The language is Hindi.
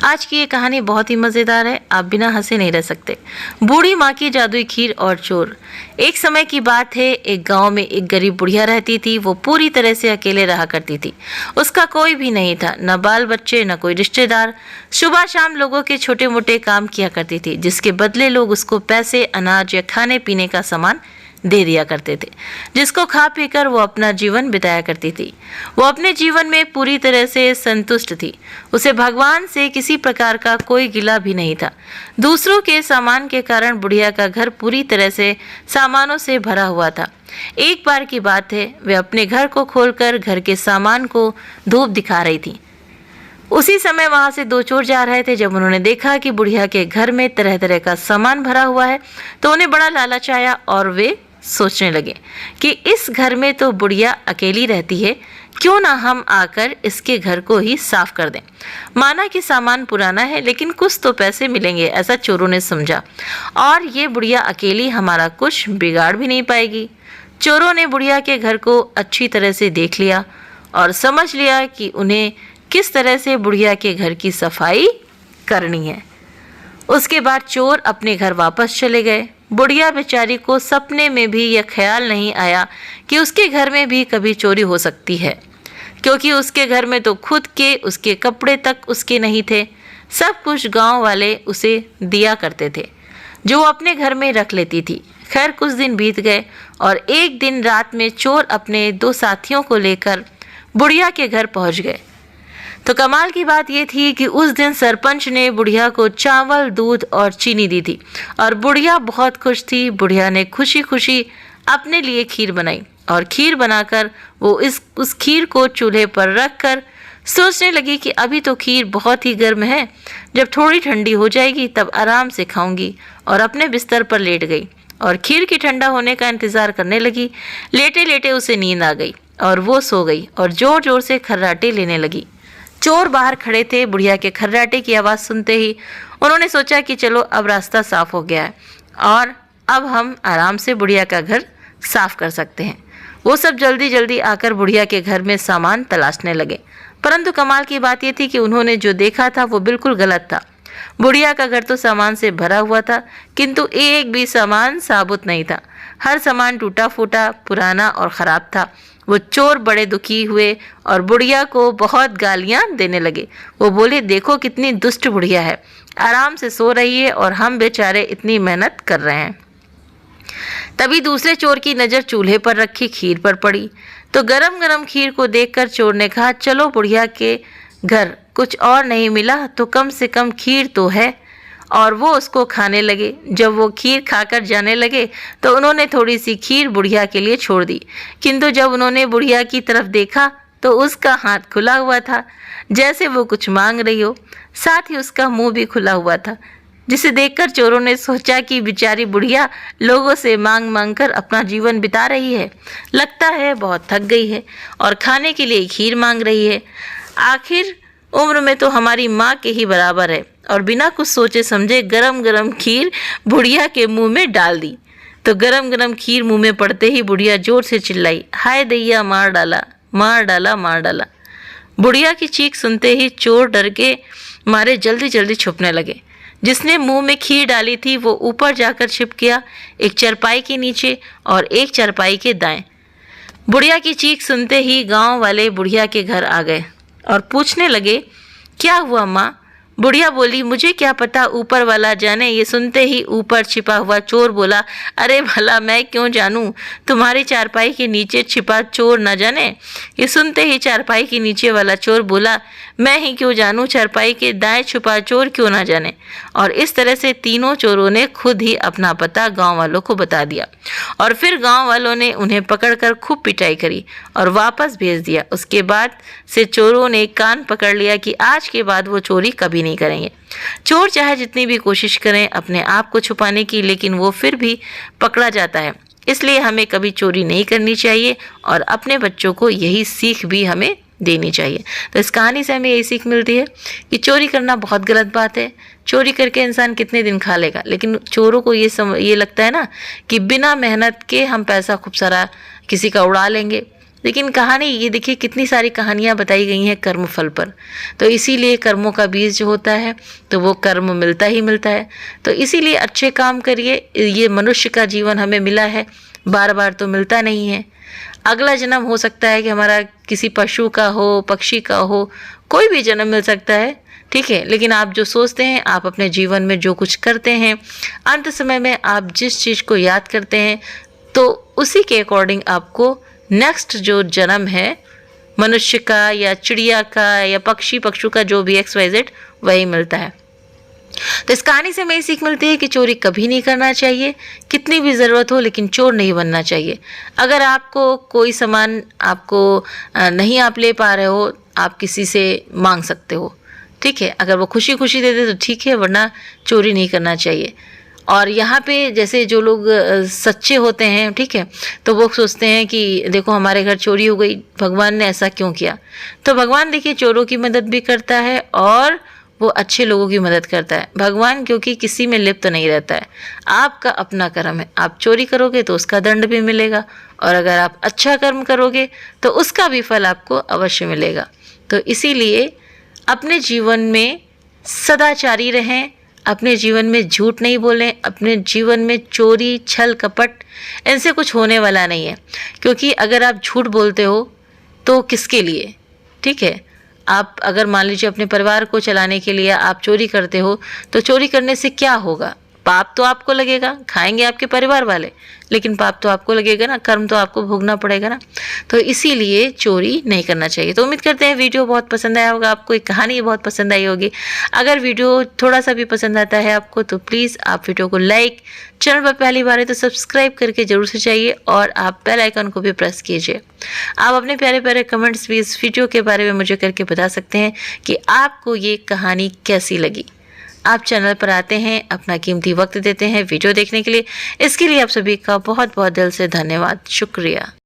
आज की ये कहानी बहुत ही मज़ेदार है, आप बिना हंसे नहीं रह सकते। बूढ़ी माँ की जादुई खीर और चोर। एक समय की बात है, एक गांव में एक गरीब बुढ़िया रहती थी। वो पूरी तरह से अकेले रहा करती थी। उसका कोई भी नहीं था, न बाल बच्चे न कोई रिश्तेदार। सुबह शाम लोगों के छोटे मोटे काम किया करती थी, जिसके बदले लोग उसको पैसे, अनाज या खाने पीने का सामान दे दिया करते थे, जिसको खा पीकर वो अपना जीवन बिताया करती थी। वो अपने जीवन में पूरी तरह से संतुष्ट थी। उसे भगवान से किसी प्रकार का कोई गिला भी नहीं था। दूसरों के सामान के कारण बुढ़िया का घर पूरी तरह से सामानों से भरा हुआ था। एक बार की बात है, वे अपने घर को खोलकर घर के सामान को धूप दिखा रही थी। उसी समय वहां से दो चोर जा रहे थे। जब उन्होंने देखा कि बुढ़िया के घर में तरह तरह का सामान भरा हुआ है, तो उन्हें बड़ा लालच आया और वे सोचने लगे कि इस घर में तो बुढ़िया अकेली रहती है, क्यों ना हम आकर इसके घर को ही साफ कर दें। माना कि सामान पुराना है, लेकिन कुछ तो पैसे मिलेंगे, ऐसा चोरों ने समझा। और ये बुढ़िया अकेली हमारा कुछ बिगाड़ भी नहीं पाएगी। चोरों ने बुढ़िया के घर को अच्छी तरह से देख लिया और समझ लिया कि उन्हें किस तरह से बुढ़िया के घर की सफाई करनी है। उसके बाद चोर अपने घर वापस चले गए। बुढ़िया बेचारी को सपने में भी यह ख्याल नहीं आया कि उसके घर में भी कभी चोरी हो सकती है, क्योंकि उसके घर में तो खुद के उसके कपड़े तक उसके नहीं थे। सब कुछ गांव वाले उसे दिया करते थे, जो वो अपने घर में रख लेती थी। खैर, कुछ दिन बीत गए और एक दिन रात में चोर अपने दो साथियों को लेकर बुढ़िया के घर पहुंच गए। तो कमाल की बात यह थी कि उस दिन सरपंच ने बुढ़िया को चावल, दूध और चीनी दी थी और बुढ़िया बहुत खुश थी। बुढ़िया ने खुशी खुशी अपने लिए खीर बनाई और खीर बनाकर वो उस खीर को चूल्हे पर रखकर सोचने लगी कि अभी तो खीर बहुत ही गर्म है, जब थोड़ी ठंडी हो जाएगी तब आराम से खाऊंगी। और अपने बिस्तर पर लेट गई और खीर की ठंडा होने का इंतज़ार करने लगी। लेटे लेटे उसे नींद आ गई और वो सो गई और ज़ोर ज़ोर से खर्राटे लेने लगी। चोर बाहर खड़े थे। बुढ़िया के खर्राटे की आवाज़ सुनते ही उन्होंने सोचा कि चलो अब रास्ता साफ हो गया है और अब हम आराम से बुढ़िया का घर साफ कर सकते हैं। वो सब जल्दी जल्दी आकर बुढ़िया के घर में सामान तलाशने लगे, परंतु कमाल की बात यह थी कि उन्होंने जो देखा था वो बिल्कुल गलत था। बुढ़िया का घर तो सामान से भरा हुआ था, किंतु एक भी सामान साबुत नहीं था। हर सामान टूटा फूटा, पुराना और ख़राब था। वो चोर बड़े दुखी हुए और बुढ़िया को बहुत गालियां देने लगे। वो बोले, देखो कितनी दुष्ट बुढ़िया है, आराम से सो रही है और हम बेचारे इतनी मेहनत कर रहे हैं। तभी दूसरे चोर की नज़र चूल्हे पर रखी खीर पर पड़ी। तो गरम गरम खीर को देखकर चोर ने कहा, चलो बुढ़िया के घर कुछ और नहीं मिला तो कम से कम खीर तो है। और वो उसको खाने लगे। जब वो खीर खाकर जाने लगे तो उन्होंने थोड़ी सी खीर बुढ़िया के लिए छोड़ दी, किंतु जब उन्होंने बुढ़िया की तरफ देखा तो उसका हाथ खुला हुआ था, जैसे वो कुछ मांग रही हो। साथ ही उसका मुंह भी खुला हुआ था, जिसे देखकर चोरों ने सोचा कि बेचारी बुढ़िया लोगों से मांग मांग कर अपना जीवन बिता रही है, लगता है बहुत थक गई है और खाने के लिए खीर मांग रही है। आखिर उम्र में तो हमारी माँ के ही बराबर है। और बिना कुछ सोचे समझे गरम गरम खीर बुढ़िया के मुंह में डाल दी। तो गरम गरम खीर मुंह में पड़ते ही बुढ़िया जोर से चिल्लाई, हाय दैया, मार डाला, मार डाला, मार डाला। बुढ़िया की चीख सुनते ही चोर डर के मारे जल्दी जल्दी छुपने लगे। जिसने मुंह में खीर डाली थी वो ऊपर जाकर छिप गया, एक चारपाई के नीचे और एक चारपाई के दाएं। बुढ़िया की चीख सुनते ही गाँव वाले बुढ़िया के घर आ गए और पूछने लगे, क्या हुआ माँ? बुढ़िया बोली, मुझे क्या पता, ऊपर वाला जाने। ये सुनते ही ऊपर छिपा हुआ चोर बोला, अरे भला मैं क्यों जानूं, तुम्हारी चारपाई के नीचे छिपा चोर न जाने। ये सुनते ही चारपाई के नीचे वाला चोर बोला, मैं ही क्यों जानूं, चारपाई के दाएं छुपा चोर क्यों ना जाने। और इस तरह से तीनों चोरों ने खुद ही अपना पता गांव वालों को बता दिया और फिर गांव वालों ने उन्हें पकड़कर खूब पिटाई करी और वापस भेज दिया। उसके बाद से चोरों ने कान पकड़ लिया कि आज के बाद वो चोरी कभी नहीं करेंगे। चोर चाहे जितनी भी कोशिश करें अपने आप को छुपाने की, लेकिन वो फिर भी पकड़ा जाता है। इसलिए हमें कभी चोरी नहीं करनी चाहिए और अपने बच्चों को यही सीख भी हमें देनी चाहिए। तो इस कहानी से हमें यही सीख मिलती है कि चोरी करना बहुत गलत बात है। चोरी करके इंसान कितने दिन खा लेगा, लेकिन चोरों को ये लगता है ना कि बिना मेहनत के हम पैसा खूब सारा किसी का उड़ा लेंगे। लेकिन कहानी ये देखिए कितनी सारी कहानियाँ बताई गई हैं कर्म फल पर। तो इसीलिए कर्मों का बीज जो होता है तो वो कर्म मिलता ही मिलता है। तो इसीलिए अच्छे काम करिए। ये मनुष्य का जीवन हमें मिला है, बार बार तो मिलता नहीं है। अगला जन्म हो सकता है कि हमारा किसी पशु का हो, पक्षी का हो, कोई भी जन्म मिल सकता है, ठीक है। लेकिन आप जो सोचते हैं, आप अपने जीवन में जो कुछ करते हैं, अंत समय में आप जिस चीज़ को याद करते हैं तो उसी के अकॉर्डिंग आपको नेक्स्ट जो जन्म है मनुष्य का या चिड़िया का या पक्षु का जो भी XYZ वही मिलता है। तो इस कहानी से हमें ये सीख मिलती है कि चोरी कभी नहीं करना चाहिए, कितनी भी ज़रूरत हो, लेकिन चोर नहीं बनना चाहिए। अगर आपको कोई सामान आपको नहीं आप ले पा रहे हो, आप किसी से मांग सकते हो, ठीक है। अगर वो खुशी खुशी दे दे तो ठीक है, वरना चोरी नहीं करना चाहिए। और यहाँ पे जैसे जो लोग सच्चे होते हैं, ठीक है, तो वो सोचते हैं कि देखो हमारे घर चोरी हो गई, भगवान ने ऐसा क्यों किया। तो भगवान देखिए चोरों की मदद भी करता है और वो अच्छे लोगों की मदद करता है। भगवान क्योंकि किसी में लिप्त नहीं रहता है। आपका अपना कर्म है, आप चोरी करोगे तो उसका दंड भी मिलेगा, और अगर आप अच्छा कर्म करोगे तो उसका भी फल आपको अवश्य मिलेगा। तो इसीलिए अपने जीवन में सदाचारी रहें, अपने जीवन में झूठ नहीं बोलें, अपने जीवन में चोरी, छल, कपट इनसे कुछ होने वाला नहीं है। क्योंकि अगर आप झूठ बोलते हो तो किसके लिए, ठीक है। आप अगर मान लीजिए अपने परिवार को चलाने के लिए आप चोरी करते हो, तो चोरी करने से क्या होगा, पाप तो आपको लगेगा, खाएंगे आपके परिवार वाले, लेकिन पाप तो आपको लगेगा ना, कर्म तो आपको भोगना पड़ेगा ना। तो इसीलिए चोरी नहीं करना चाहिए। तो उम्मीद करते हैं वीडियो बहुत पसंद आया होगा आपको, एक कहानी बहुत पसंद आई होगी। अगर वीडियो थोड़ा सा भी पसंद आता है आपको तो प्लीज़ आप वीडियो को लाइक, चैनल पर पहली बार है तो सब्सक्राइब करके जरूर से जाइए, और आप बेल आइकन को भी प्रेस कीजिए। आप अपने प्यारे प्यारे कमेंट्स भी इस वीडियो के बारे में मुझे करके बता सकते हैं कि आपको ये कहानी कैसी लगी। आप चैनल पर आते हैं, अपना कीमती वक्त देते हैं वीडियो देखने के लिए, इसके लिए आप सभी का बहुत बहुत दिल से धन्यवाद, शुक्रिया।